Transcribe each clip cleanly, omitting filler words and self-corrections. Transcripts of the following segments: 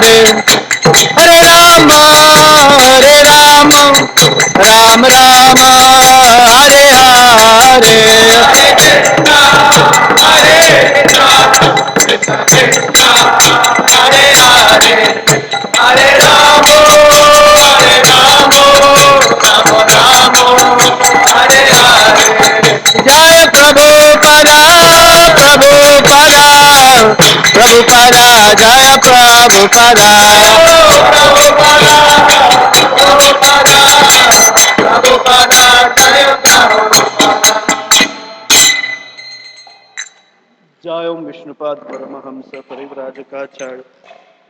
Hare Rama, Hare Rama, Rama Rama, Hare Hare. Hare Rama, Hare Rama, Rama Rama, Hare Hare. Jaya Prabhupada, Prabhupada, Prabhupada, Jaya Prabhupada. Prabhupada, Prabhupada, Prabhupada, Jaya Prabhupada. Jaya Om Vishnupad Paramahamsa Parivrajakacharya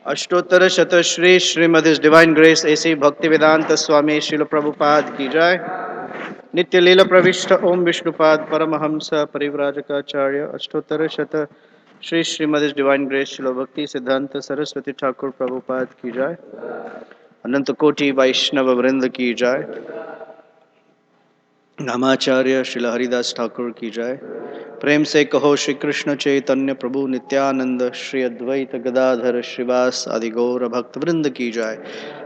Ashtotara Shata Shri Srimad His Divine Grace A.C. Bhaktivedanta Swami Srila Prabhupada Ki Jai Nitya Leela Pravishta Om Vishnupad Paramahamsa Parivrajakacharya Ashtotara Shata Shri Srimad His Divine Grace Srila Bhakti Siddhanta Saraswati Thakur Prabhupada Ki Jai Ananta Koti Vaishnava Vrinda Ki Jai नामाचार्य Srila Haridas Thakur की जय प्रेम से कहो श्री कृष्ण चैतन्य प्रभु नित्यानंद श्री अद्वैत गदाधर श्रीवास आदि गौर भक्त वृंद की जय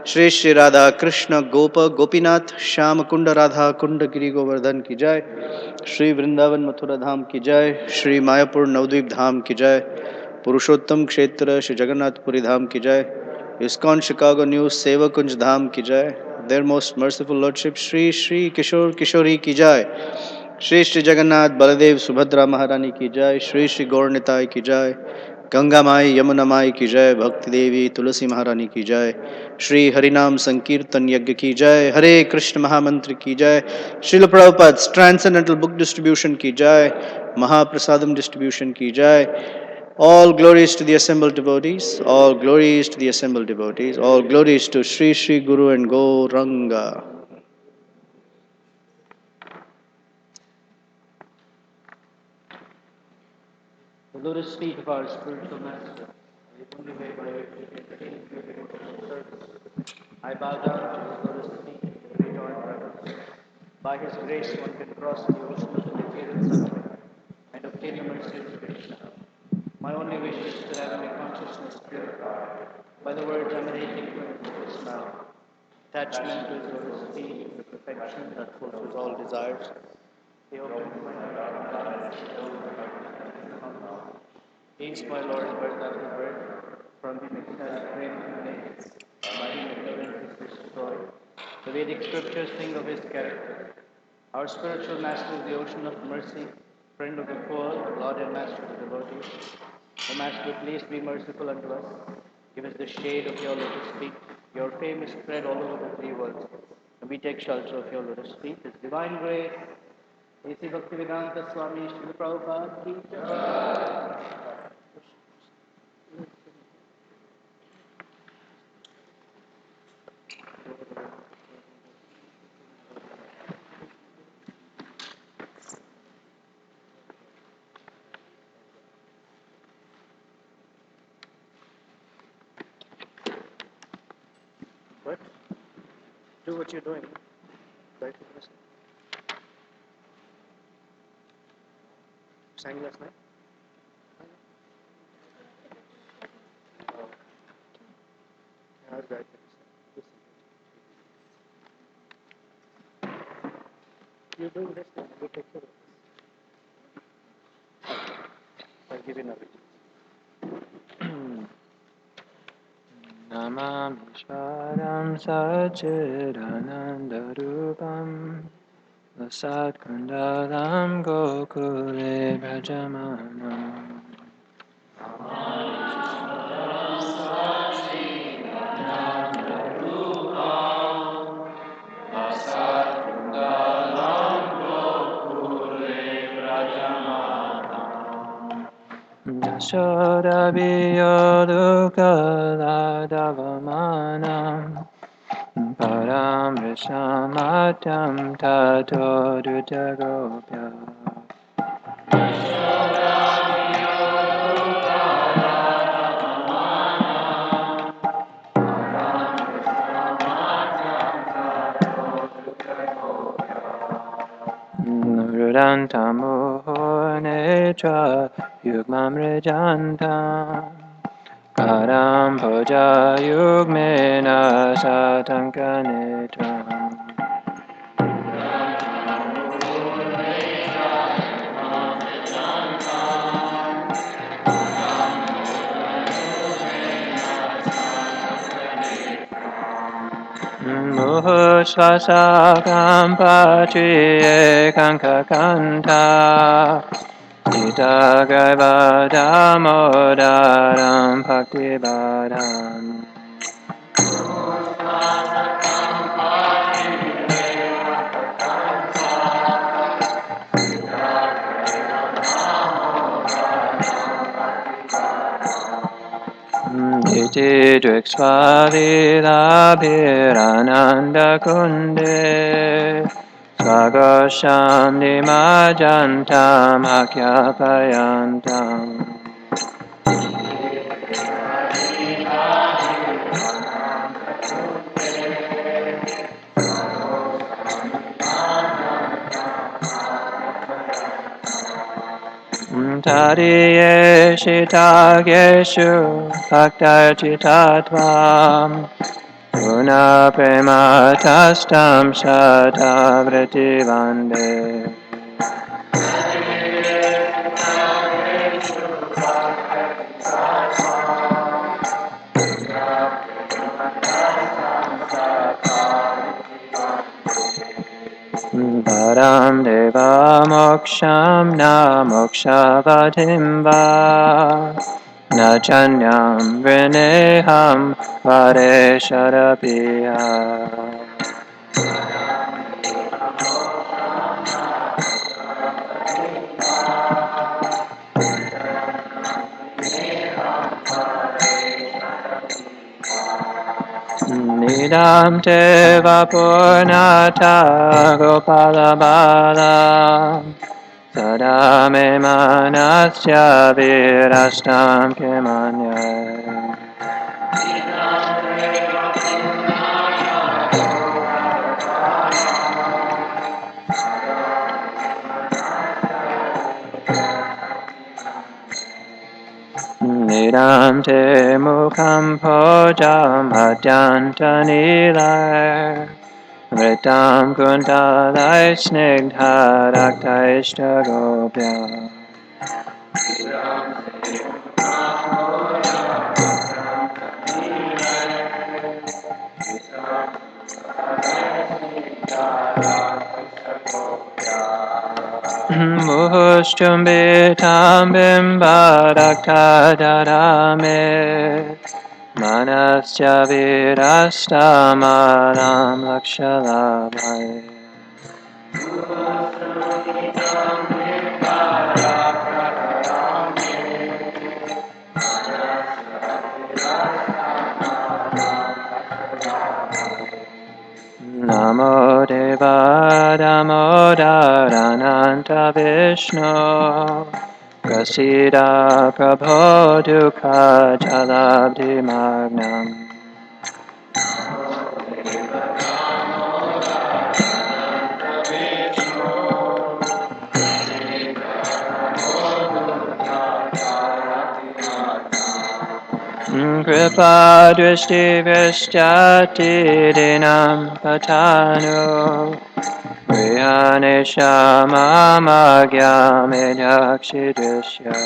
श्री श्री राधा कृष्ण गोप गोपीनाथ श्याम कुंड राधा कुंड गिरि गोवर्धन की जय श्री वृंदावन मथुरा धाम की जय श्री मायापुर नवद्वीप धाम की जय पुरुषोत्तम क्षेत्र श्री जगन्नाथपुरी धाम की जय इस्कॉन शिकागो न्यू सेवकुंज धाम की जय Their most merciful Lordship Shri Shri Kishore Kishori ki jai Shri Shri Jagannath Baladev Subhadra Maharani ki jai Shri Shri Gaur Nitai ki jai Ganga Mai Yamuna Mai ki jai Bhakti Devi Tulasi Maharani ki jai Shri Harinam Sankirtan Yagya ki jai Hare Krishna Mahamantri ki jai Srila Prabhupada's Transcendental Book Distribution ki jai Mahaprasadam Distribution ki jai all glories to the assembled devotees, all glories to the assembled devotees, all glories to Sri Sri Guru and Gauranga. The lotus feet of our spiritual master, the only way by which we can attain pure devotional service. I bow down to his lotus feet in rejoined reverence. By his grace one can cross the ocean of the material suffering and obtain the mercy of Krishna. My only wish is to have my consciousness purified by the words emanating from his mouth. Attachment to his lotus feet is the perfection that fulfills all desires. He opens my heart. He is my Lord, birth after birth. From him extends praying emanates. By him ignorance is destroyed. The Vedic scriptures sing of his character. Our spiritual master is the ocean of mercy, friend of the poor, Lord and master of the devotees. O Master, please be merciful unto us. Give us the shade of your lotus feet. Your fame is spread all over the three worlds. And we take shelter of your lotus feet. His divine grace. A.C. Bhaktivedanta Swami Srila Prabhupada Ki Jai. What? Do what you're doing. Right? Sang last night? How's that? You're doing this thing. Go take care of this. I'll give you another. Namam Vishwaram Sachidanandarupam Lasat Kundalam Gokule Brajamanam Yashodabiyodukala Param Vishamatyam Tato Dutagopya Rudantamuho Netra Yugmam Rejantam Param Bhoja Yugmena Satankanetram Muhushvasakam Patriye Kankakanta Sita Garbadamodaram Bhaktivedam Iti Driksvalilabhirananda Kunde Swagosham Nimajantam Akyapayantam Tadiye Shitageshu Bhaktarchitatvam Guna Prematastam Shatavriti Vande Param Deva Moksham Na Mokshavatim Va Na Chanyam Vrineham Vare Sharapiya Nidam te vapurnata gopala bala sada me manasya virastam kemanya Nidam te mukham pojam adyanta nilar Vritam kuntalai snigdharaktaishta gopya Muhushtumbitam bimbadaktadadame Manasya virastamalam lakshalabhaya Namo Deva Damodarananta Vishnu Prasida Prabho Dukha Jalabdi Magnam Kripa Drishti Vishyati Dinam Patanu Vrihanesha Mamagya Medakshidishya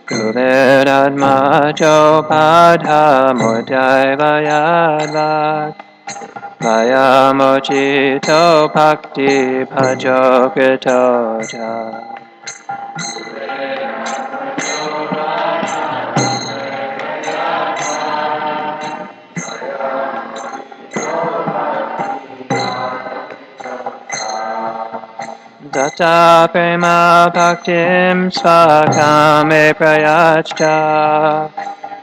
Kuveradmajo Padha Mudaiva Vayamochito Bhakti Bhajo Kritoja Tata Prema Bhaktim Svakame Prayachta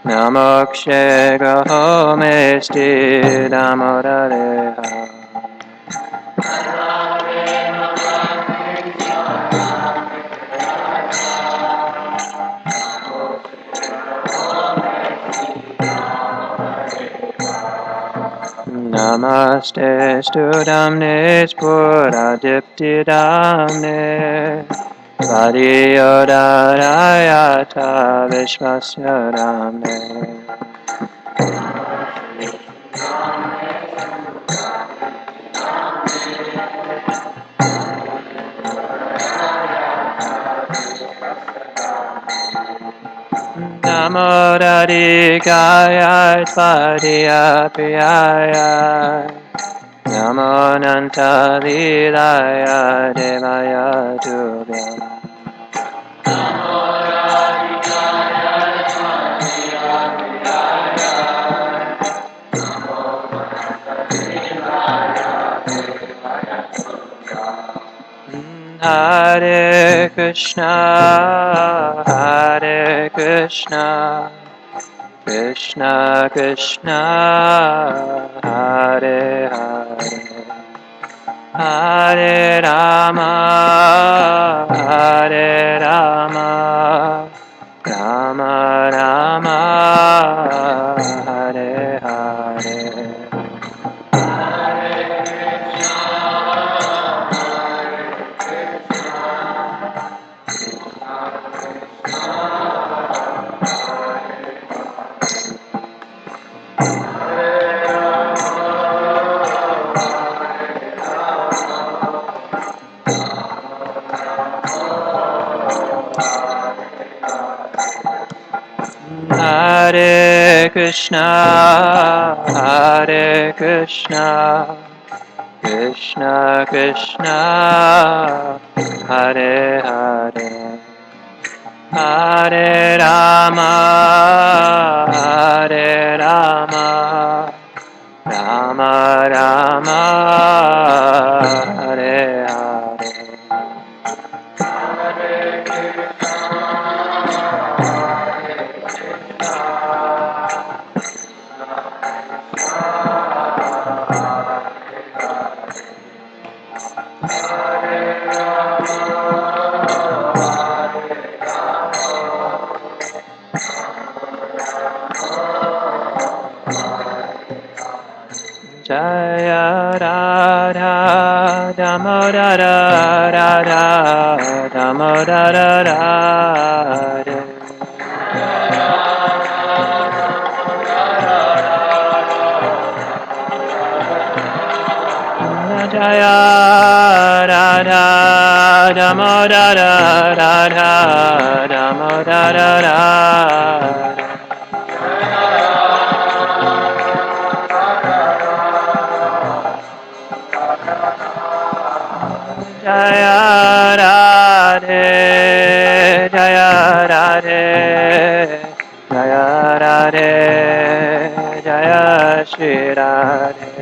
Namokshe Graho Mesti Damodareha Namaste Studamne Spuradiptidamne Vadiyodharayata Vishvasya Ramne Namo Radhikaya Swadhyaya Priyaya Namo Nanta Lilaya Devaya Tubhaya Hare Krishna, Krishna Krishna, Hare Hare, Hare Rama, Hare Rama, Rama Rama, Hare Hare. Hare Krishna, Hare Krishna, Krishna Krishna, Hare Hare, Hare Rama, Hare Rama, Rama Rama, Hare Hare. Jaya Radha Damodara Radha Damodara Radha Jaya Radha Damodara Radha Damodara Radha Jaya Radhe, Jaya Radhe, Jaya Radhe, Jaya Shri Radhe.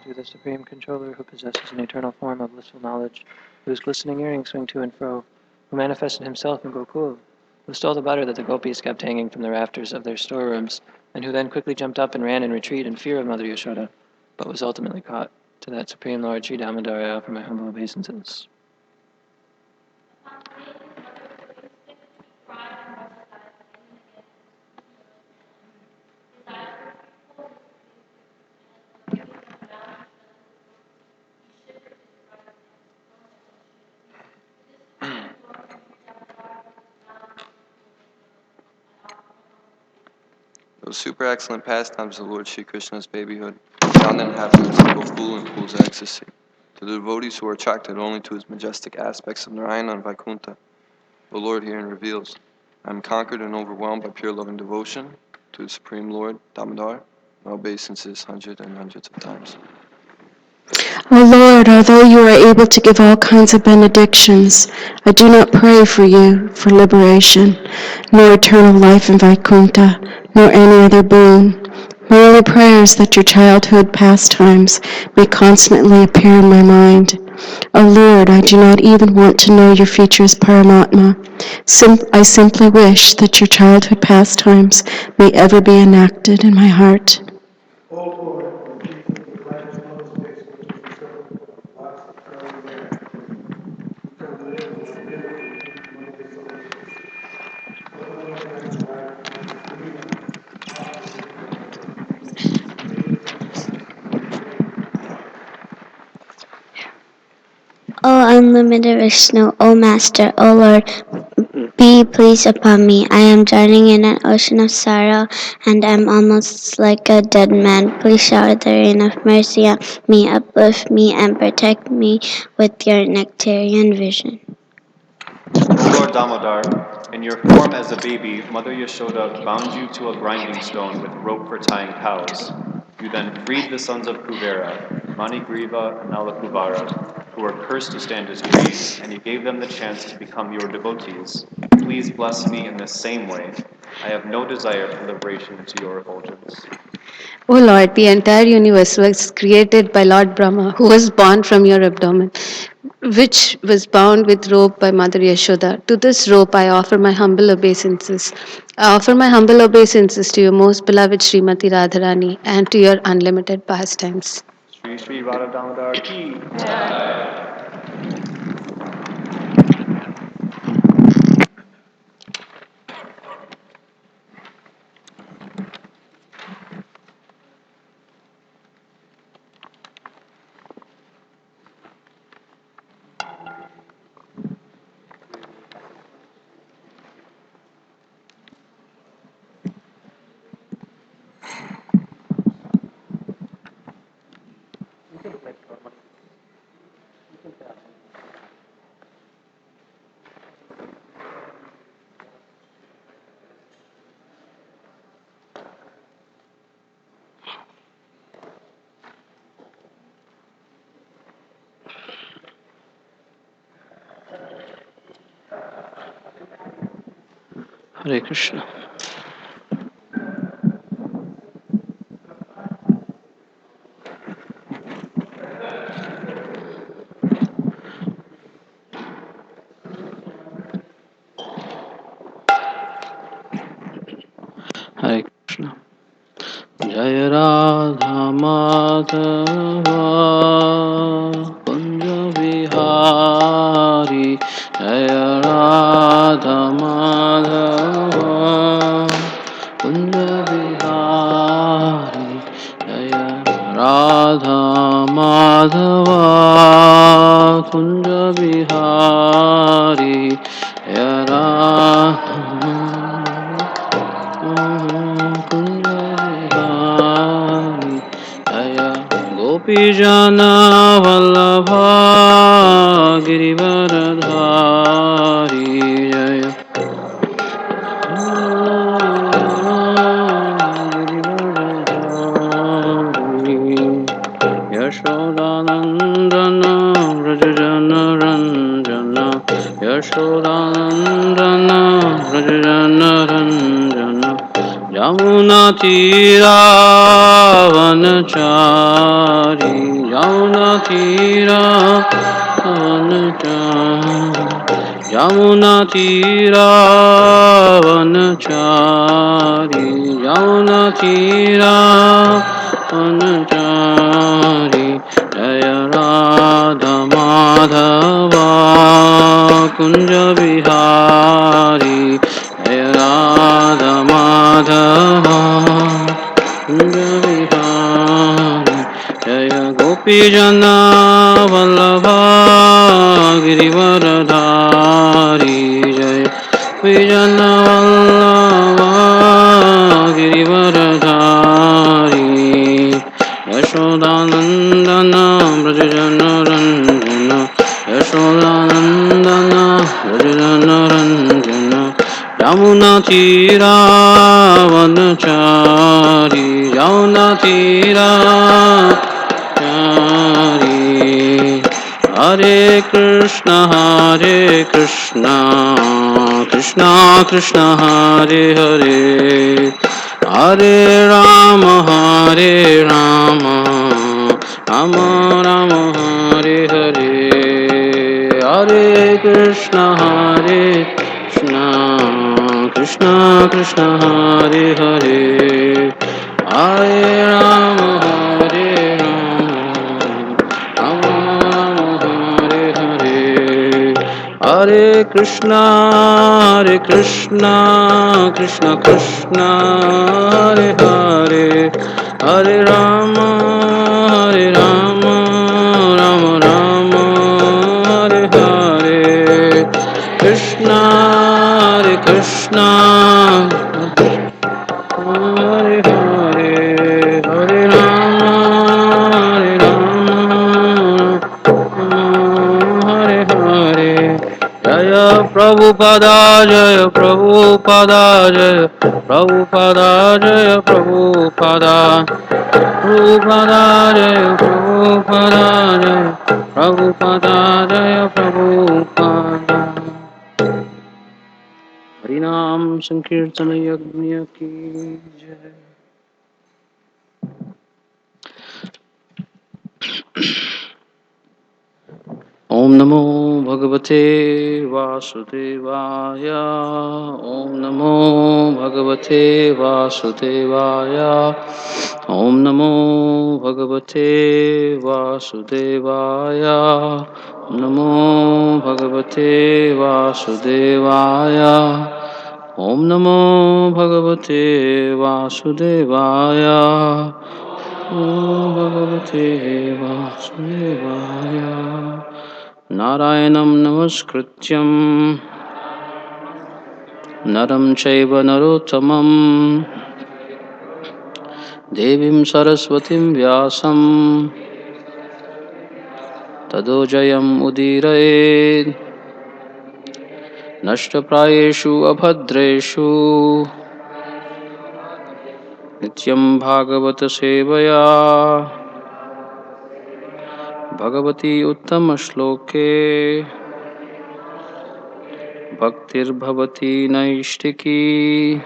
To the Supreme Controller who possesses an eternal form of blissful knowledge, whose glistening earrings swing to and fro, who manifested himself in Gokul, who stole the butter that the gopis kept hanging from the rafters of their storerooms, and who then quickly jumped up and ran in retreat in fear of Mother Yashoda, but was ultimately caught. To that Supreme Lord Sri Damodar I offer my humble obeisances. Those super excellent pastimes of Lord Sri Krishna's babyhood, found in inhabitants of Gokul and pools of ecstasy. To the devotees who are attracted only to his majestic aspects of Narayana and Vaikuntha, the Lord herein reveals, I am conquered and overwhelmed by pure love and devotion to the Supreme Lord, Damodar, my obeisances hundreds and hundreds of times. O Lord, although you are able to give all kinds of benedictions, I do not pray for you for liberation, nor eternal life in Vaikuntha, nor any other boon. My only prayer is that your childhood pastimes may constantly appear in my mind. O Lord, I do not even want to know your features, Paramatma. I simply wish that your childhood pastimes may ever be enacted in my heart. O unlimited Vishnu, O Master, O Lord, be pleased upon me. I am drowning in an ocean of sorrow and am almost like a dead man. Please shower the rain of mercy on me, uplift me, and protect me with your nectarian vision. O Lord Damodar, in your form as a baby, Mother Yashoda bound you to a grinding stone with rope for tying cows. You then freed the sons of Kuvera, Manigriva and Nalakuvara, who were cursed to stand as trees, and you gave them the chance to become your devotees. Please bless me in the same way. I have no desire for liberation into your effulgence. O Lord, the entire universe was created by Lord Brahma, who was born from your abdomen, which was bound with rope by Mother Yashoda. To this rope I offer my humble obeisances. I offer my humble obeisances to your most beloved Srimati Radharani and to your unlimited pastimes. Sri Sri Radha Damodar ki. Hare Krishna. Hare Krishna. Jaya Radha Madhava Kunja Vihari Jaya Radha Madhava Kunja Vihari Jaya Radha Madhava Kunja Vihari Jaya Radha Kunjavihari Jaya Gopijana Vallabha Girivaradhari Jaya Girivaradhari Yashodanandana Vrajajana Ranjana Yashodanandana Vrajajana Ranjana Yamuna Tira Vanachari Yamuna Tira Vanachari Yamuna Tira Vanachari Yamuna Tira Vanachari Jaya Radha Madhava Kunja Vihari Jaya Radha Madhava Kunja Vihari Jaya Gopijana Vallabha Girivaradhari Jaya Gopijana Vallabha Girivaradhari Yashodanandana Brajajana Ranjana Yashodanandana Brajajana Ranjana Yamuna Tira Vanachari Yamuna Tira Chari Hare Krishna Krishna Krishna Hare Hare Hare Rama Rama Rama Hare Hare Hare Krishna Krishna Krishna Hare Hare Hare Rama Rama Rama Hare Hare Hare Krishna Krishna Krishna Hare Hare Hare Rama Rama Rama Prabhupada Jaya Prabhupada Jaya Prabhupada Jaya Prabhupada Prabhupada Jaya Prabhupada Jaya Prabhupada Jaya Prabhupada Harinam Sankirtana Yagnya Ki Jai. Om Namo Bhagavate Vasudevaya. Om Namo Bhagavate Vasudevaya. Om Namo Bhagavate Vasudevaya. Om Namo Bhagavate Vasudevaya. Om Namo Bhagavate Vasudevaya. Om Bhagavate Vasudevaya. Narayanam Namaskrityam Naram Chaiva Narottamam Devim Saraswatim Vyasam Tadojayam Udirayed Nashtaprayeshu Abhadreshu Nityam Bhagavata Sevaya Bhagavati Uttama Shloke Bhaktir Bhavati Naishtiki.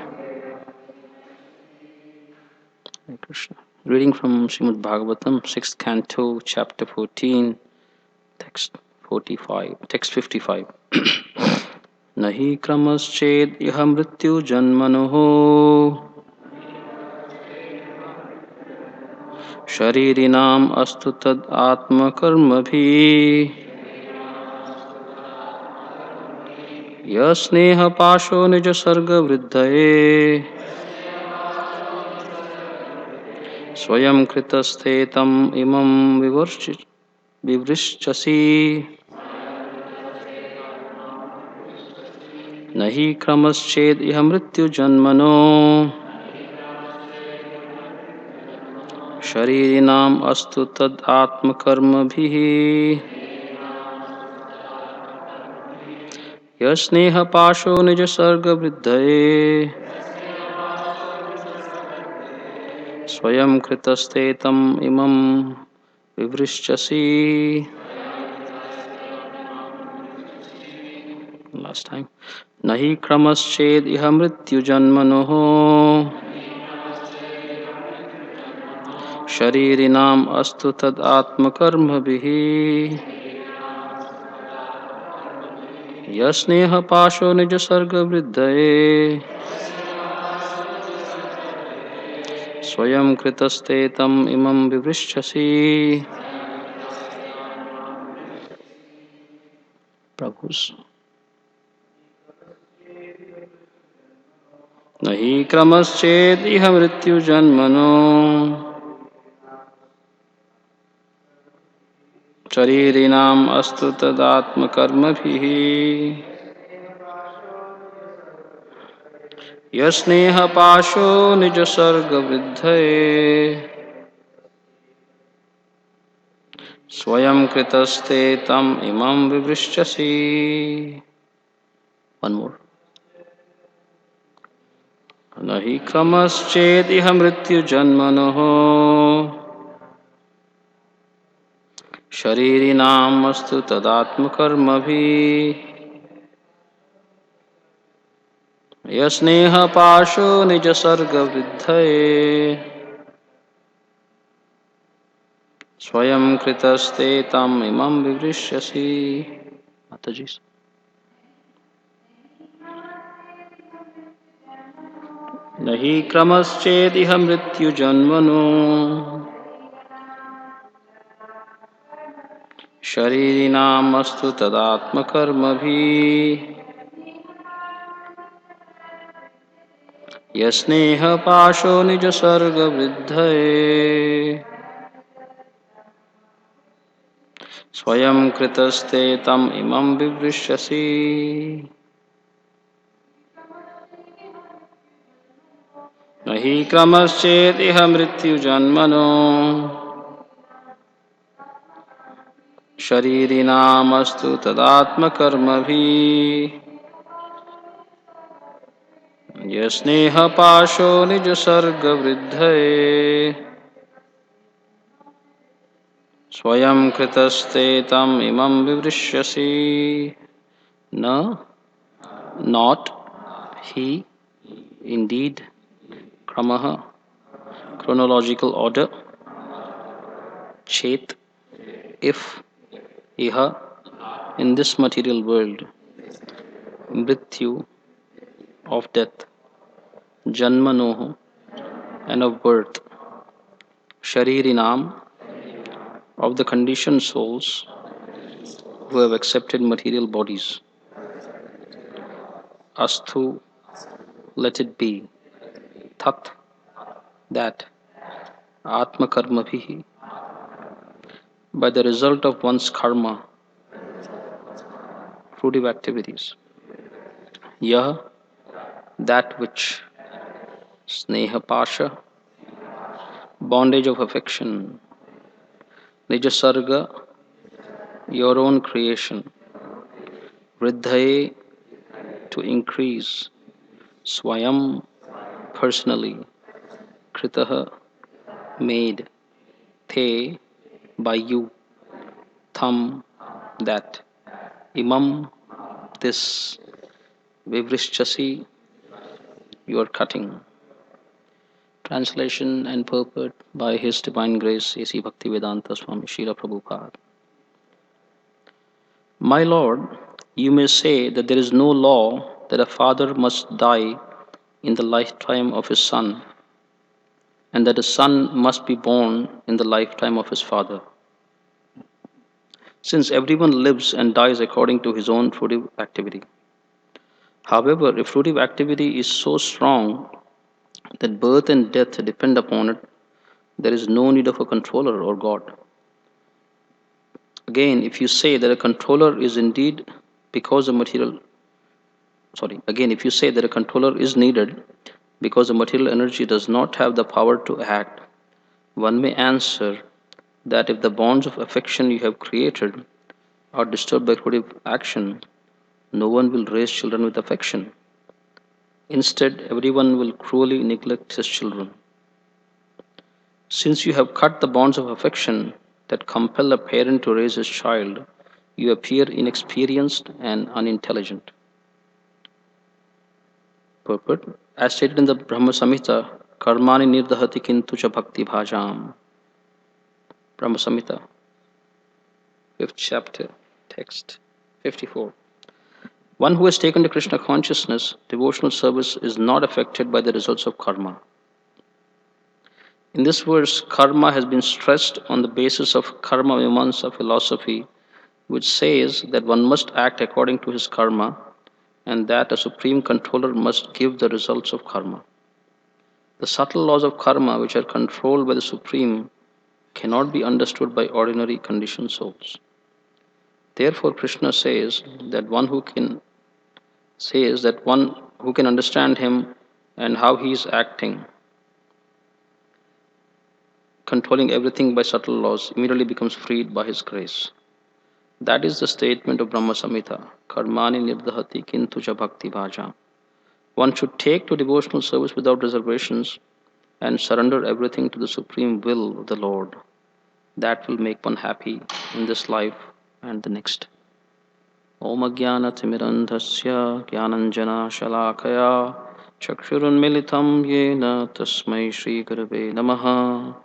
Hare Krishna. Reading from Srimad Bhagavatam, 6th Canto, Chapter 14, Text 45. Text 55. Nahi kramasched iha mrityu janmanoho sharirinam astu tad atma karma bhi yasneha pasho nija sarga vriddhaye स्वयं कृतस्ते तम इमं विवृश्चसि नहि क्रमश्चेद इह मृत्यु जन्मनो शरीरिणाम अस्तु तद आत्मकर्मभिः यस्नेह पाशो निज सर्ग वृद्धये स्वयं कृतस्ते तम इमं विवृश्चसि. Last time. Nahi kramasched iha mrityu janmanoh sharirinam astu tad atmakarmabhihi yasneha pasho nija sarga vriddhaye swayam kritaste tam imam vivrishchasi. Prabhu's. Nahi kramasched iha mrityu janmano शरीरिणाम अस्तु तदात्मकर्मभिः यस्नेह पाशो निज सर्ग विद्धये स्वयं कृतस्ते तम इमं विवृश्चसि. One more. नहि क्रमश्चेद इह मृत्यु जन्मनोः शरीरिणाम अस्तु तदात्मकर्मभिः यस्नेह पाशो निज सर्ग विद्धये स्वयं कृतस्ते तम इमं विवृश्यसि. माताजी. नहि क्रमश्चेदिह मृत्यु जन्मनो शरीरिणामस्तु तदात्मकर्मभिः यस्नेह पाशो निज सर्ग वृद्धये स्वयं कृतस्ते तम इमं विवृश्यसि. नहि क्रमश्चेदिह मृत्यु जन्मनो शरीरिणामस्तु तदात्मकर्मभिः यस्नेहपाशो निजसर्गवृद्धये स्वयं कृतस्ते तम इमं विवृष्यसि न not he indeed kramah chronological order chet if iha in this material world mrityu of death janmanoh and of birth sharirinam of the conditioned souls who have accepted material bodies asthu let it be tat that atma karma bhi by the result of one's karma fruitive activities yah that which sneha pasha bondage of affection nijasarga your own creation vriddhaye to increase swayam personally kritah made te by you tham that imam this vivrishchasi you are cutting. Translation and purport by His Divine Grace A.C. Bhaktivedanta Swami Srila Prabhupada. My Lord, you may say that there is no law that a father must die in the lifetime of his son, and that a son must be born in the lifetime of his father, since everyone lives and dies according to his own fruitive activity. However, if fruitive activity is so strong that birth and death depend upon it, there is no need of a controller or God. Again, if you say that a controller is indeed because the material, again, if you say that a controller is needed because the material energy does not have the power to act, one may answer that if the bonds of affection you have created are disturbed by creative action, no one will raise children with affection. Instead, everyone will cruelly neglect his children. Since you have cut the bonds of affection that compel a parent to raise his child, you appear inexperienced and unintelligent. Purport. As stated in the Brahma Samhita, Karmani nirdahati kintu cha bhakti bhajam. Brahma Samhita, 5th chapter, text 54. One who has taken to Krishna consciousness, devotional service is not affected by the results of karma. In this verse, karma has been stressed on the basis of karma mimamsa philosophy, which says that one must act according to his karma and that a supreme controller must give the results of karma. The subtle laws of karma, which are controlled by the supreme, cannot be understood by ordinary conditioned souls. Therefore, Krishna says that one who can understand him and how he is acting, controlling everything by subtle laws, immediately becomes freed by his grace. That is the statement of Brahma Samhita, Karmani nirdahati kintu cha bhakti bhaja. One should take to devotional service without reservations and surrender everything to the supreme will of the Lord. That will make one happy in this life and the next. Om Ajnanatimirandhasya Jnananjana Shalakaya Chakshurunmilitam Yena Tasmai Shri Gurave Namaha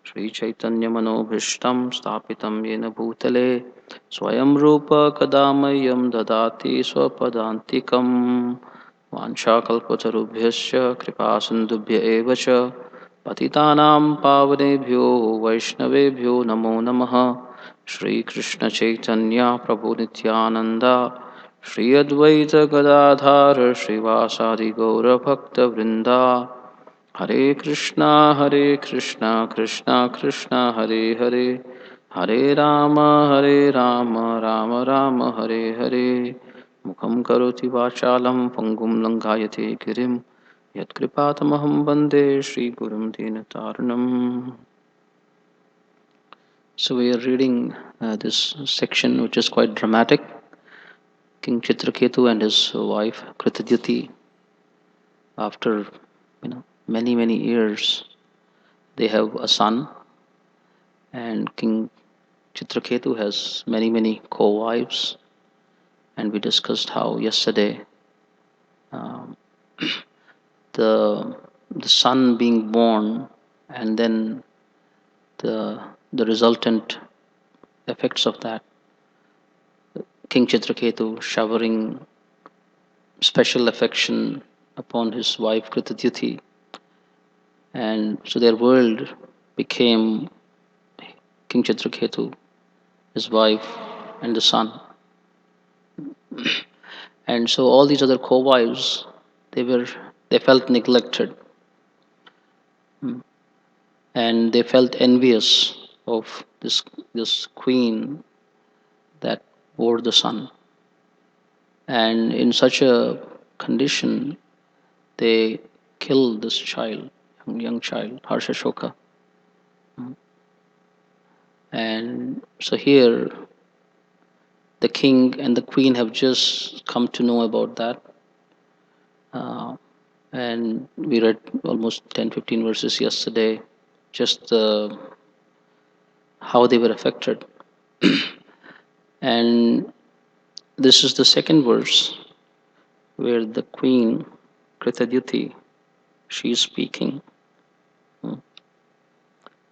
Shri Chaitanya Manobhishtam Stapitam Yena Bhutale Swayam Rupa Kadamayam Dadati Swapadantikam Vanchakalpatarubhyasya Kripasindubhya Evacha Patitanam Pavanebhyo Vaishnavebhyo Namo Namaha Shri Krishna Chaitanya Prabhu Nityananda Shri Advaita Gadadhar Srivasadi Gaura Bhakta Vrinda Hare Krishna Krishna Krishna Hare Hare Hare Rama Rama Rama Hare Hare Mukham Karoti Vachalam Pangum Langayate Girim Yat Kripatamaham Bande Shri Gurum Dinataranam. So we are reading this section which is quite dramatic. King Chitraketu and his wife Kritadyati after many years, they have a son, and King Chitraketu has many co-wives, and we discussed how yesterday um, the son being born, and then the resultant effects of that. King Chitraketu showering special affection upon his wife Kritadyuti, and so their world became King Chitraketu, his wife, and the son. And so all these other co-wives, they felt neglected, and they felt envious of this queen that bore the son. And in such a condition, they killed this child, young child, Harshashoka. And so here, the king and the queen have just come to know about that. And we read almost 10-15 verses yesterday, just how they were affected. And this is the second verse where the queen, Kritadyuti, she is speaking.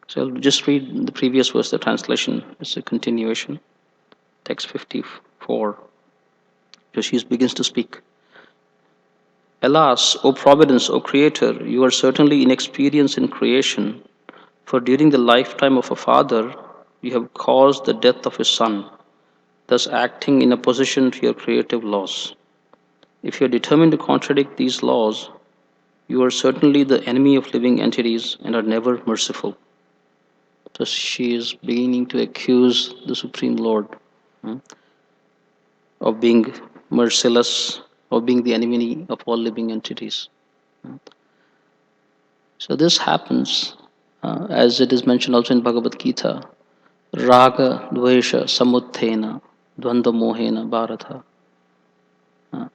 So I'll just read the previous verse, the translation is a continuation, text 54. So she begins to speak. Alas, O Providence, O Creator, you are certainly inexperienced in creation, for during the lifetime of a father, you have caused the death of his son, thus acting in opposition to your creative laws. If you are determined to contradict these laws, you are certainly the enemy of living entities and are never merciful. So she is beginning to accuse the Supreme Lord of being merciless, of being the enemy of all living entities. So this happens, as it is mentioned also in Bhagavad Gita, Raga Dvesha Samuthena Dvanda Mohena Bharata.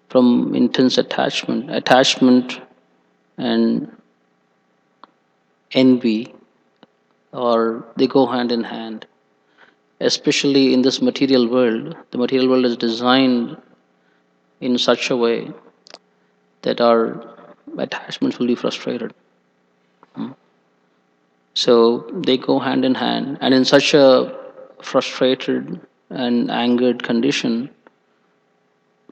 From intense attachment and envy, or they go hand in hand. Especially in this material world, the material world is designed in such a way that our attachments will be frustrated. So they go hand in hand, and in such a frustrated and angered condition,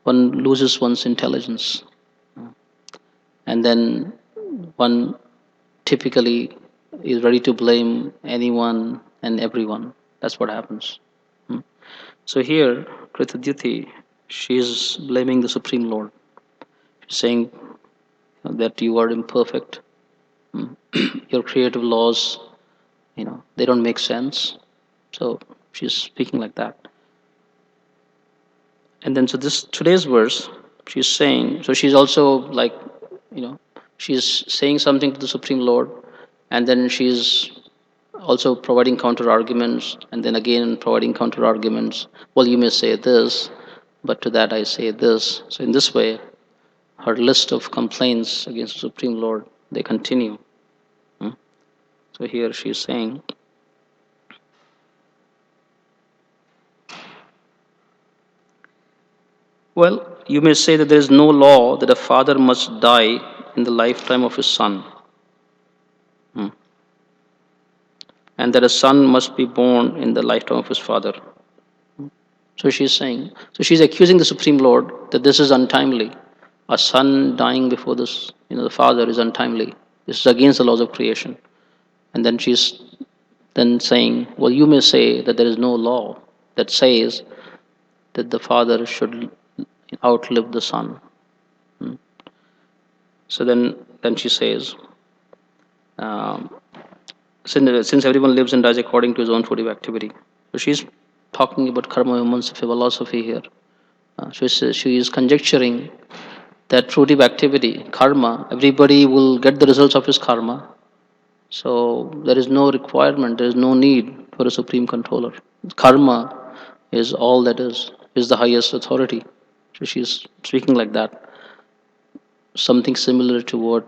one loses one's intelligence, and then one typically is ready to blame anyone and everyone. That's what happens. So here, Kritadyuti, she is blaming the Supreme Lord, saying that you are imperfect. Your creative laws, they don't make sense. So she's speaking like that. And then so this today's verse, she's saying, so she's also like, she's saying something to the Supreme Lord, and then she's also providing counter arguments, and then again providing counter arguments. Well, you may say this, but to that I say this. So in this way, her list of complaints against the Supreme Lord, they continue. So here she is saying, well, you may say that there is no law that a father must die in the lifetime of his son, and that a son must be born in the lifetime of his father. So she's accusing the Supreme Lord that this is untimely. A son dying before the father is untimely. This is against the laws of creation. And then she's then saying, well, you may say that there is no law that says that the father should outlive the son. So then she says, um, since everyone lives and dies according to his own fruitive activity. So she's talking about karma philosophy here. She is conjecturing that fruitive activity, karma, everybody will get the results of his karma. So there is no requirement, there is no need for a supreme controller. Karma is all that is the highest authority. So she's speaking like that. something similar to what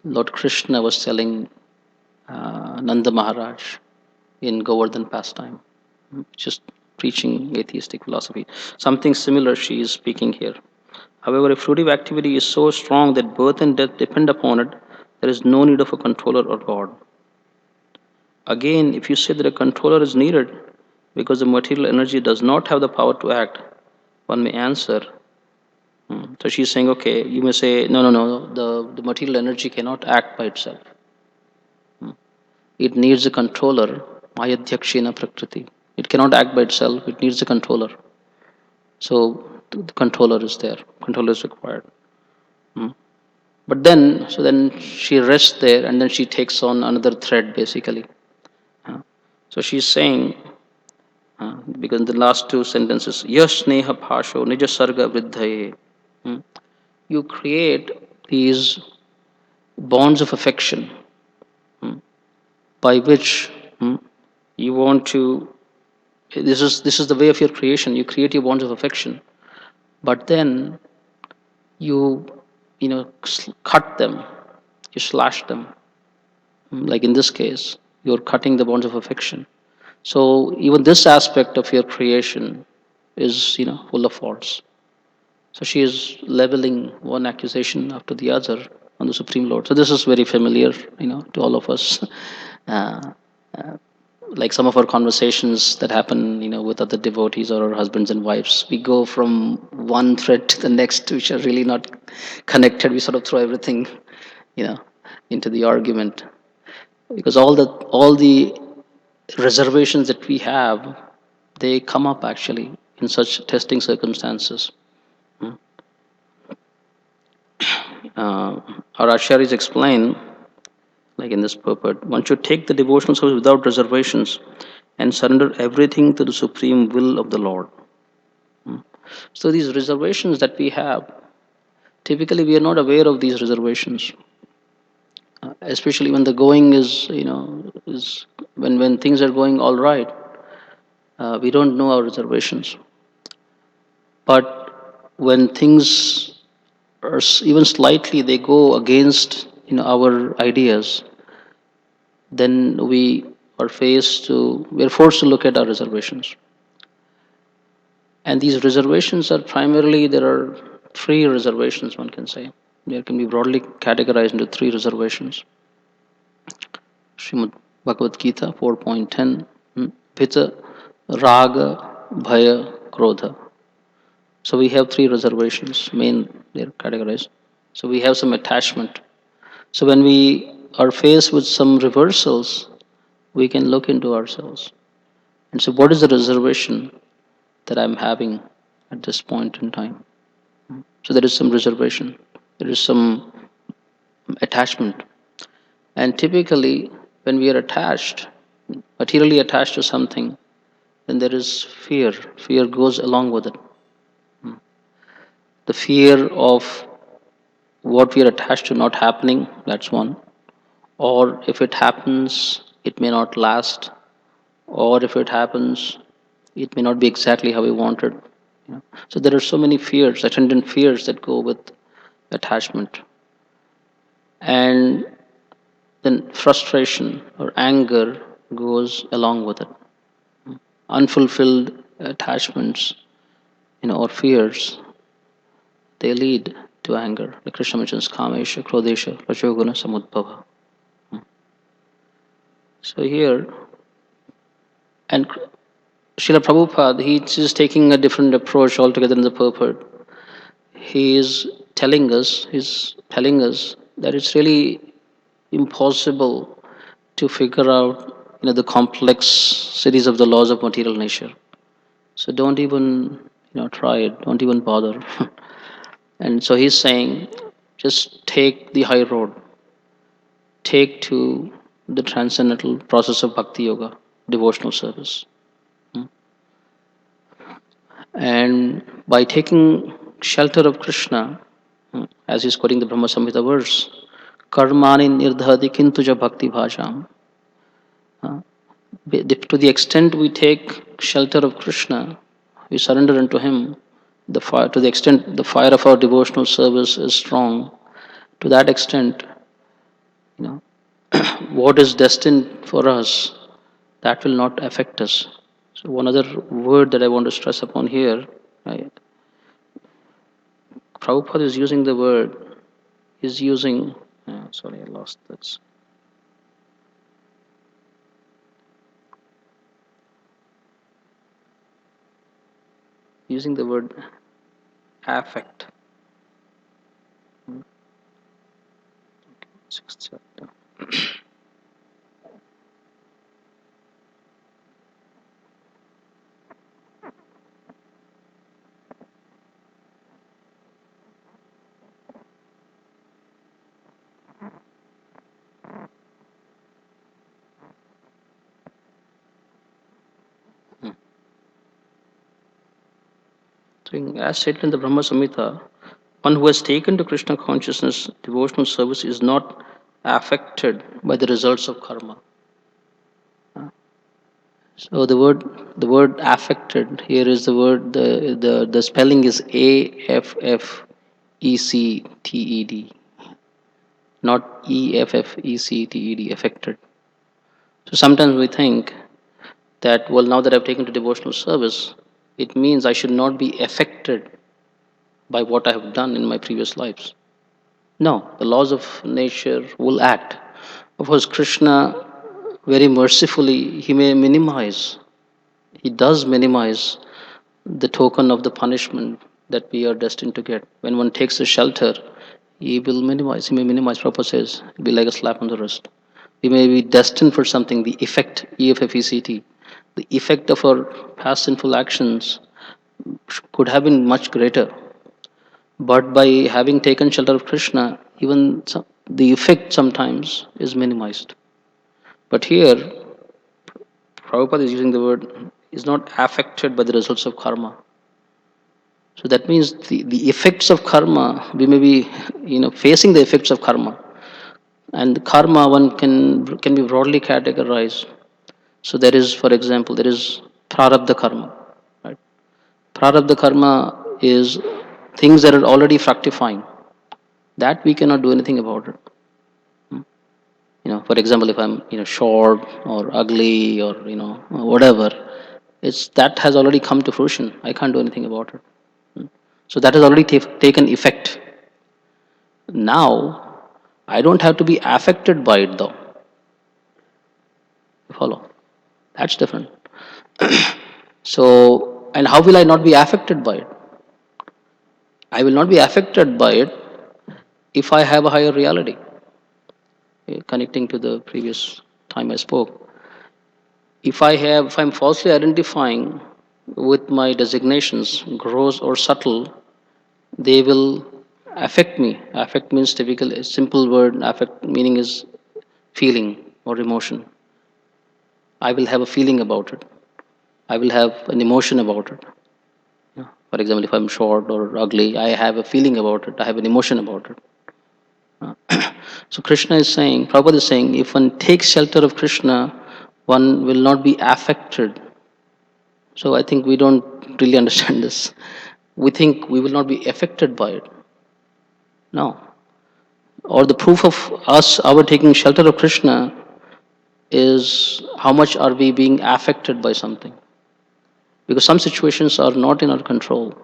Lord Krishna was telling Nanda Maharaj in Govardhan pastime, just preaching atheistic philosophy. Something similar she is speaking here. However, if fruitive activity is so strong that birth and death depend upon it, there is no need of a controller or God. Again, if you say that a controller is needed because the material energy does not have the power to act, one may answer. So she's saying, okay, you may say, no, the material energy cannot act by itself. It needs a controller, Mayadhyakshena Prakriti. It cannot act by itself, it needs a controller. So the controller is there, controller is required. But then she rests there and then she takes on another thread basically. So she's saying, because in the last two sentences, Yash Neha Pasho Nija Sarga Vridhaye. You create these bonds of affection by which you want to. This is the way of your creation. You create your bonds of affection, but then you cut them, you slash them. Like in this case, you're cutting the bonds of affection. So even this aspect of your creation is full of faults. So she is leveling one accusation after the other on the Supreme Lord. So this is very familiar, to all of us. Uh, like some of our conversations that happen, with other devotees or our husbands and wives, we go from one thread to the next, which are really not connected. We sort of throw everything, you know, into the argument because all the reservations that we have, they come up actually in such testing circumstances. Our acharyas explain, like in this purport, one should take the devotional service without reservations and surrender everything to the supreme will of the Lord. So these reservations that we have, typically we are not aware of these reservations, especially when the going is when things are going all right. We don't know our reservations, but when things are even slightly they go against our ideas, then we are forced to look at our reservations. And these reservations are primarily, there are three reservations, one can say. They can be broadly categorized into three reservations. Srimad Bhagavad Gita 4.10, Vita, Raga, Bhaya, Krodha. So we have three reservations, they're categorized. So we have some attachment. So when we are faced with some reversals, we can look into ourselves. And so what is the reservation that I'm having at this point in time? So there is some reservation, there is some attachment. And typically, when we are attached, materially attached to something, then there is fear. Fear goes along with it. The fear of what we are attached to not happening, that's one. Or if it happens, it may not last. Or if it happens, it may not be exactly how we wanted. So there are so many fears, attendant fears that go with attachment. And then frustration or anger goes along with it. Unfulfilled attachments, or fears, they lead to anger. Like Krishna mentions Kamesha, Krodesha, Rajoguna, Samudbhava. So here, and Srila Prabhupada, he is taking a different approach altogether in the purport. He's telling us that it's really impossible to figure out the complex series of the laws of material nature. So don't even try it. Don't even bother. And so he's saying, just take the high road. Take to the transcendental process of bhakti yoga, devotional service. And by taking shelter of Krishna, as he's quoting the Brahma Samhita verse, karmani nirdhati kintuja bhakti bhajam. To the extent we take shelter of Krishna, we surrender unto him, the fire, to the extent the fire of our devotional service is strong, to that extent, you know, what is destined for us, that will not affect us. So one other word that I want to stress upon here, right? Prabhupada is using the word, is using, sorry, I lost this. Using the word affect. Sixth chapter. So as stated in the Brahma Samhita, one who has taken to Krishna consciousness, devotional service is not affected by the results of karma. So the word affected here is the word, the spelling is AFFECTED, not EFFECTED, affected. So sometimes we think that, well, now that I've taken to devotional service, it means I should not be affected by what I have done in my previous lives. No, the laws of nature will act. Of course, Krishna, very mercifully, he may minimize, he does minimize the token of the punishment that we are destined to get. When one takes a shelter, he may minimize, Prabhupada says, it'll be like a slap on the wrist. We may be destined for something, the effect, EFFECT, the effect of our past sinful actions could have been much greater. But by having taken shelter of Krishna, even the effect sometimes is minimized. But here, Prabhupada is using the word, is not affected by the results of karma. So that means the effects of karma, we may be facing the effects of karma. And karma, one can be broadly categorized. So there is, for example, there is prarabdha karma. Right? Prarabdha karma is things that are already fructifying. That we cannot do anything about it. For example, if I'm short or ugly or whatever, it's that has already come to fruition. I can't do anything about it. So that has already taken effect. Now, I don't have to be affected by it though. You follow? That's different. So, and how will I not be affected by it? I will not be affected by it if I have a higher reality. Connecting to the previous time I spoke. If I'm falsely identifying with my designations, gross or subtle, they will affect me. Affect means typical, a simple word, affect meaning is feeling or emotion. I will have a feeling about it. I will have an emotion about it. For example, if I'm short or ugly, I have a feeling about it. I have an emotion about it. So Krishna is saying, Prabhupada is saying, if one takes shelter of Krishna, one will not be affected. So I think we don't really understand this. We think we will not be affected by it. No. Or the proof of our taking shelter of Krishna is how much are we being affected by something. Because some situations are not in our control.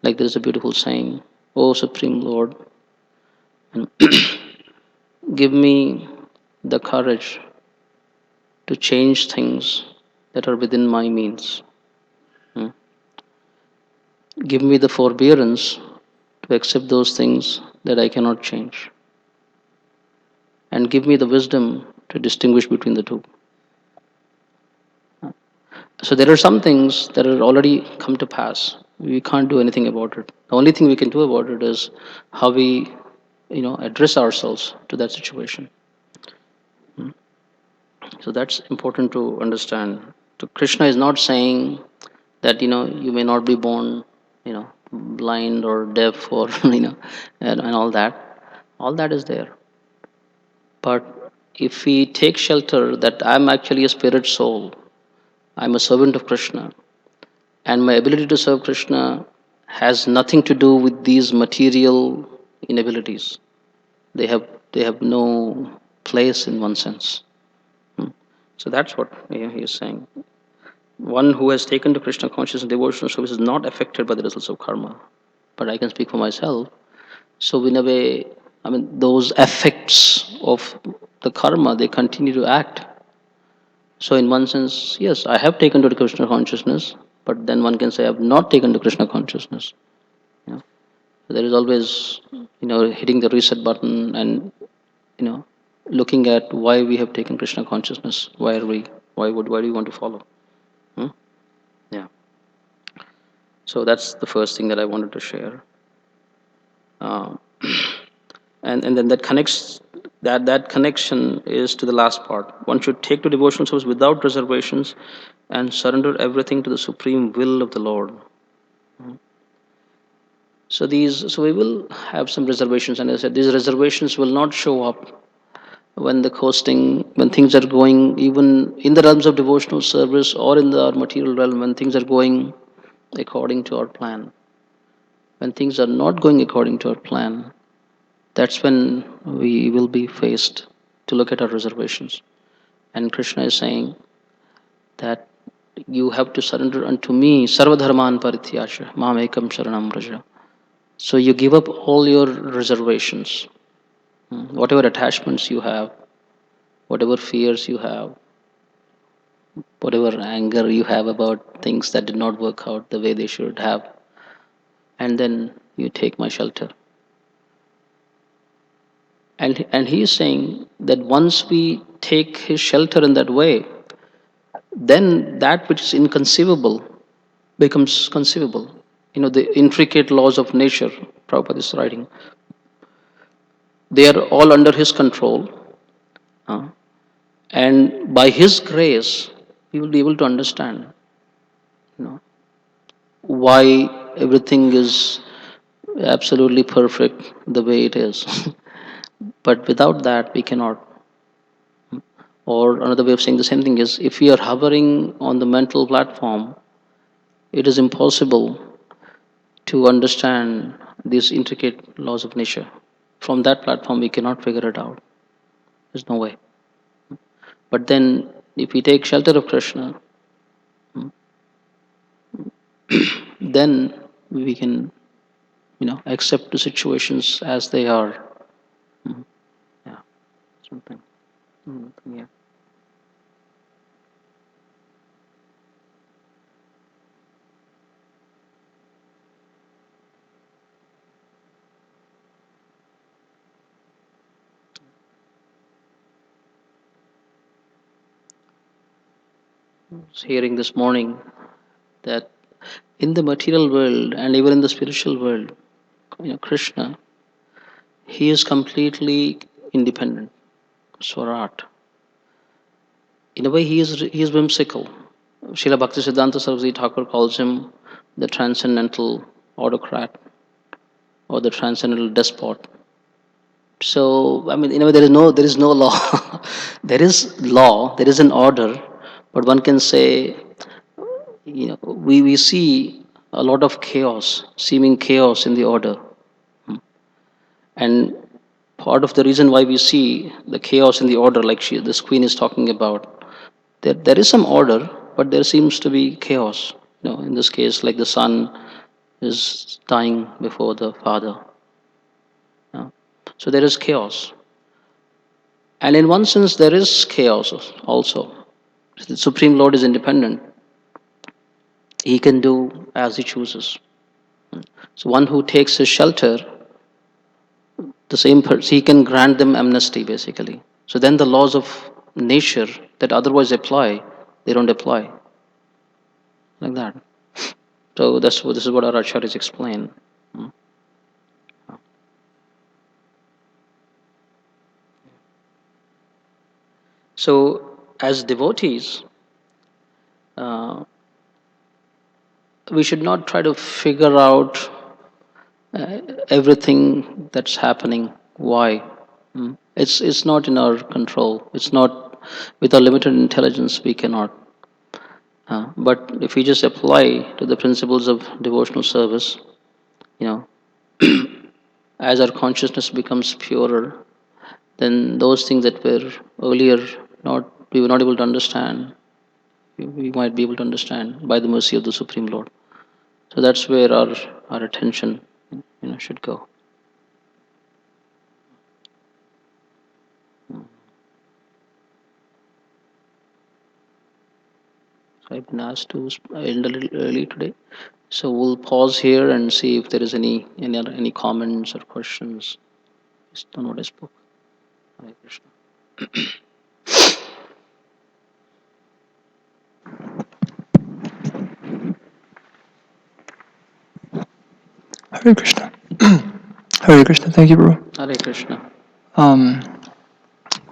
Like there's a beautiful saying, "Oh Supreme Lord, give me the courage to change things that are within my means. Hmm. Give me the forbearance to accept those things that I cannot change. And give me the wisdom to distinguish between the two." So there are some things that are already come to pass. We can't do anything about it. The only thing we can do about it is how we, address ourselves to that situation. So that's important to understand. So Krishna is not saying that you may not be born, blind or deaf or and all that. All that is there. But if we take shelter that I'm actually a spirit soul, I'm a servant of Krishna, And my ability to serve Krishna has nothing to do with these material inabilities. They have no place in one sense. So that's what he is saying. One who has taken to Krishna consciousness devotional service is not affected by the results of karma. But I can speak for myself. So in a way, I mean, those effects of the karma, they continue to act. So in one sense, yes, I have taken to the Krishna consciousness, but then one can say I have not taken to Krishna consciousness. You know? There is always, hitting the reset button and, looking at why we have taken Krishna consciousness. Why do we want to follow? Hmm? Yeah. So that's the first thing that I wanted to share. Uh, and then that connection is to the last part. One should take to devotional service without reservations and surrender everything to the supreme will of the Lord. So we will have some reservations, and as I said, these reservations will not show up when things are going, even in the realms of devotional service or in the material realm, when things are going according to our plan. When things are not going according to our plan, that's when we will be faced to look at our reservations. And Krishna is saying that you have to surrender unto me, sarvadharman parityasya, mam ekam sharanam raja. So you give up all your reservations, whatever attachments you have, whatever fears you have, whatever anger you have about things that did not work out the way they should have, and then you take my shelter. And he is saying that once we take his shelter in that way, then that which is inconceivable becomes conceivable. The intricate laws of nature, Prabhupada is writing, they are all under his control. And by his grace, we will be able to understand, why everything is absolutely perfect the way it is. But without that, we cannot. Or another way of saying the same thing is, if we are hovering on the mental platform, it is impossible to understand these intricate laws of nature. From that platform, we cannot figure it out. There's no way. But then, if we take shelter of Krishna, then we can, accept the situations as they are. Yeah, something. Yeah. I was hearing this morning that in the material world and even in the spiritual world, Krishna, he is completely independent, Swarat. In a way, he is whimsical. Srila Bhaktisiddhanta Saraswati Thakur calls him the transcendental autocrat or the transcendental despot. So, I mean, in a way, there is no law. There is law, there is an order, but one can say, we see a lot of chaos, seeming chaos in the order. And part of the reason why we see the chaos in the order, like this queen is talking about, there is some order, but there seems to be chaos. In this case, like the son is dying before the father. So there is chaos. And in one sense, there is chaos also. The Supreme Lord is independent. He can do as he chooses. So one who takes his shelter, the same person, he can grant them amnesty basically. So then the laws of nature that otherwise apply, they don't apply. Like that. So this is what our acharyas explain. So as devotees, uh, we should not try to figure out everything that's happening. Why? It's not in our control. It's not with our limited intelligence. We cannot. But if we just apply to the principles of devotional service, you know, as our consciousness becomes purer, then those things that were earlier not we were not able to understand, we might be able to understand by the mercy of the Supreme Lord. So that's where our attention, should go. So I've been asked to end a little early today. So we'll pause here and see if there is any comments or questions based on what I spoke. Hare Krishna. Hare Krishna. Hare Krishna. Thank you, Prabhu. Hare Krishna.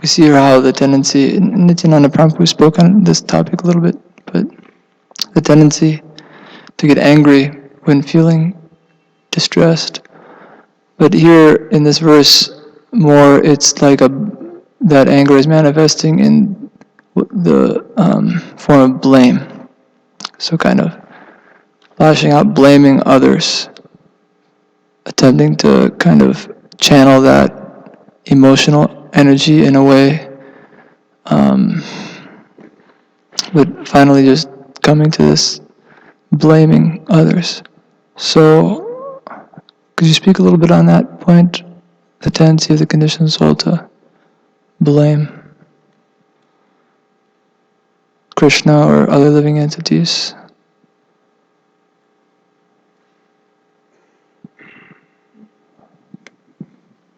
We see here how the tendency, Nityananda Prabhu spoke on this topic a little bit, but the tendency to get angry when feeling distressed. But here in this verse, more it's like that anger is manifesting in the form of blame. So kind of lashing out, blaming others, attempting to kind of channel that emotional energy in a way, but finally just coming to this blaming others. So, could you speak a little bit on that point? The tendency of the conditioned soul to blame Krishna or other living entities.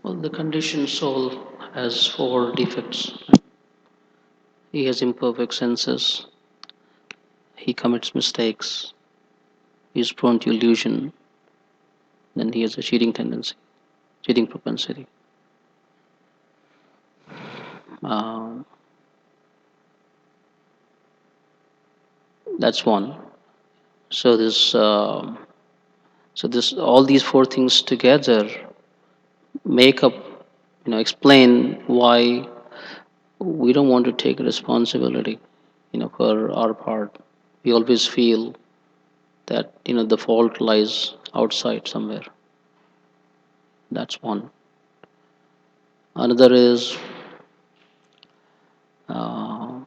Well, the conditioned soul has 4 defects. He has imperfect senses. He commits mistakes. He is prone to illusion. Then he has a cheating tendency, cheating propensity. Uh, that's one. So this all these 4 things together make up, explain why we don't want to take responsibility, for our part. We always feel that the fault lies outside somewhere. That's one. Another is uh,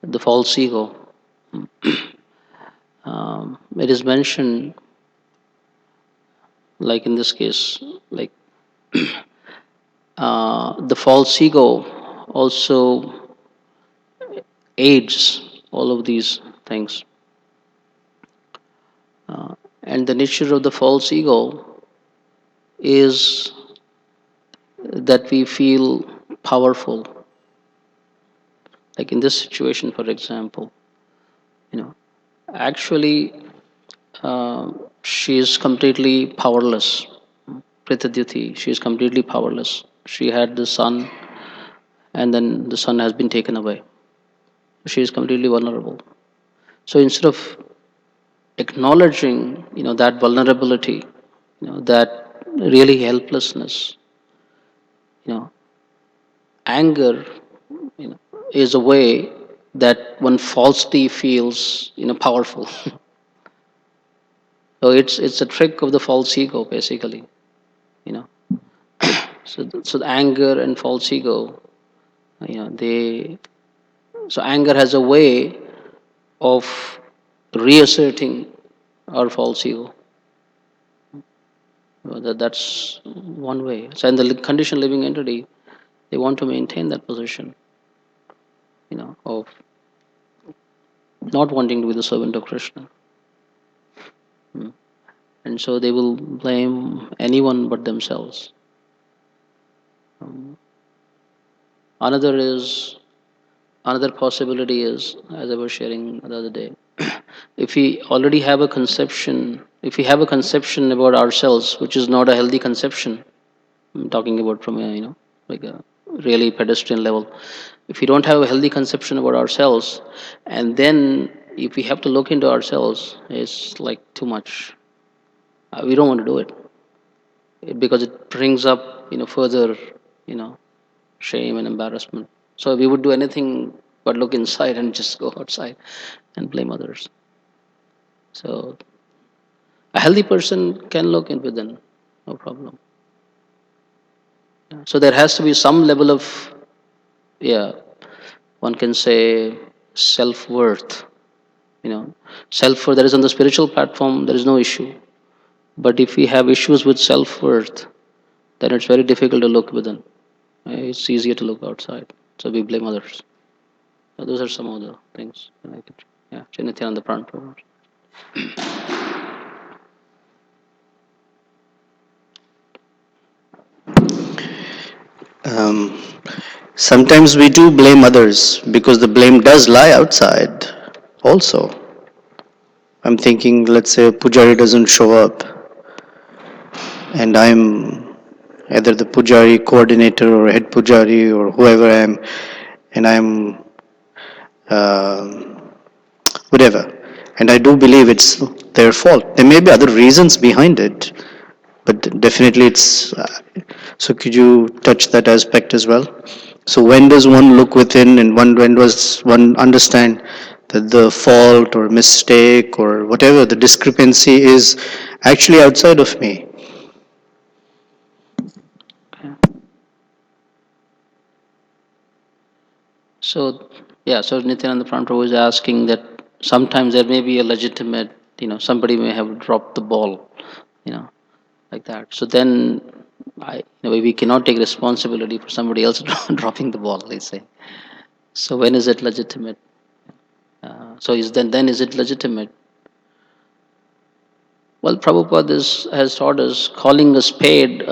the false ego. It is mentioned, like in this case, like the false ego also aids all of these things. And the nature of the false ego is that we feel powerful. Like in this situation, for example, actually, she is completely powerless. Pritadyuti, she is completely powerless. She had the son, and then the son has been taken away. She is completely vulnerable. So instead of acknowledging, that vulnerability, that really helplessness, you know, anger, is a way that one falsely feels, powerful. So it's a trick of the false ego, basically, you know. So the anger and false ego, they so anger has a way of reasserting our false ego. That's one way. So in the conditioned living entity, they want to maintain that position, of not wanting to be the servant of Krishna. And so they will blame anyone but themselves. Another is Another possibility is, as I was sharing the other day, if we already have a conception, if we have a conception about ourselves, which is not a healthy conception, I'm talking about from a, like a really pedestrian level. If we don't have a healthy conception about ourselves, and then if we have to look into ourselves, it's like too much. We don't want to do it because it brings up, further, you know, shame and embarrassment. So we would do anything but look inside and just go outside and blame others. So a healthy person can look in within, no problem. So there has to be some level of, yeah, one can say self-worth. Self-worth that is on the spiritual platform, there is no issue. But if we have issues with self-worth, then it's very difficult to look within. It's easier to look outside. So we blame others. So those are some of the things that I could, yeah, Nityananda Prabhu. Um, Sometimes we do blame others because the blame does lie outside also. I'm thinking, let's say a pujari doesn't show up and I'm either the pujari coordinator or head pujari or whoever I am, and I'm whatever. And I do believe it's their fault. There may be other reasons behind it, but definitely it's. So could you touch that aspect as well? So when does one look within, and when does one understand that the fault or mistake or whatever the discrepancy is actually outside of me? So, yeah, so Nityananda Prabhu is asking that sometimes there may be a legitimate, somebody may have dropped the ball, you know, like that. So then, we cannot take responsibility for somebody else dropping the ball, let's say. So when is it legitimate? So then is it legitimate? Well, Prabhupada has taught us calling a spade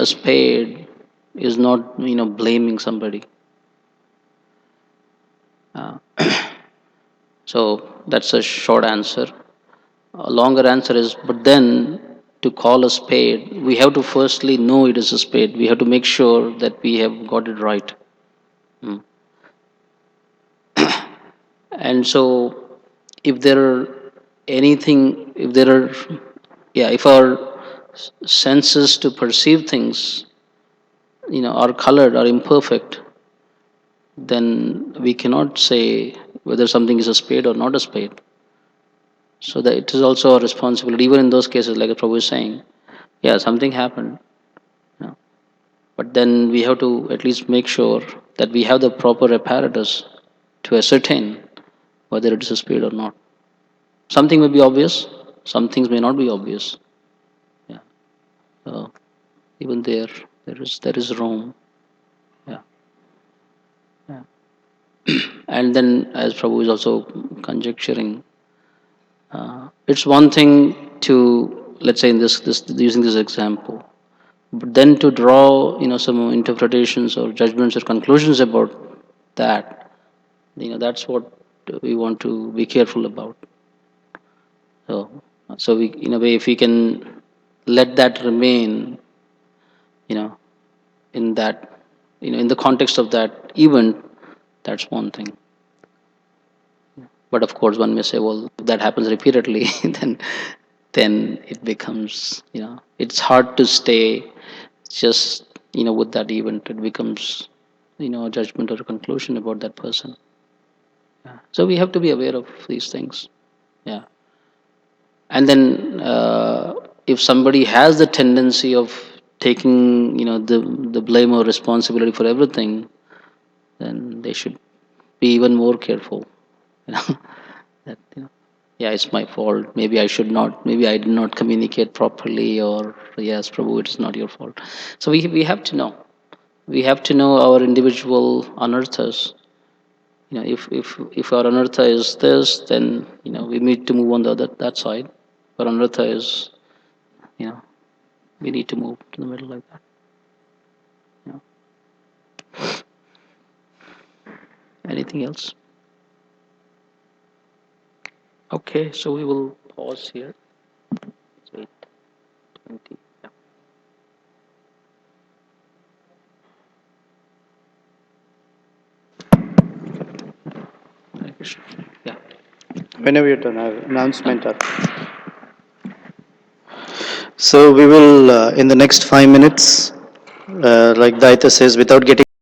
is not, blaming somebody. So that's a short answer. A longer answer is, but then to call a spade, we have to firstly know it is a spade. We have to make sure that we have got it right. Hmm. And so, if there are anything, if there are, yeah, if our senses to perceive things, are colored or imperfect, then we cannot say whether something is a spade or not a spade. So that it is also a responsibility, even in those cases, like Prabhu is saying, yeah, something happened, you know, but then we have to at least make sure that we have the proper apparatus to ascertain whether it is a spade or not. Something may be obvious, some things may not be obvious. Yeah. So even there is room. Yeah. Yeah. And then, as Prabhu is also conjecturing, it's one thing to, let's say, in this using this example, but then to draw some interpretations or judgments or conclusions about that, that's what we want to be careful about. So we, in a way, if we can let that remain, you know, in that, in the context of that event, that's one thing. But of course, one may say, well, if that happens repeatedly, then it becomes, it's hard to stay just, with that event. It becomes, a judgment or a conclusion about that person. Yeah. So we have to be aware of these things. Yeah. And then if somebody has the tendency of taking, the blame or responsibility for everything, then they should be even more careful. You know, that yeah, it's my fault. Maybe I should not. Maybe I did not communicate properly, or yes, Prabhu, it's not your fault. So we have to know. We have to know our individual anarthas. If our anartha is this, then we need to move on the other that side. If our anartha is, you know, we need to move to the middle like that. You know. Anything else? Okay, so we will pause here. It's 8:20. Yeah. Hare Krishna. Yeah. Whenever you're done, I have announcement. So we will, in the next 5 minutes, like Daita says, without getting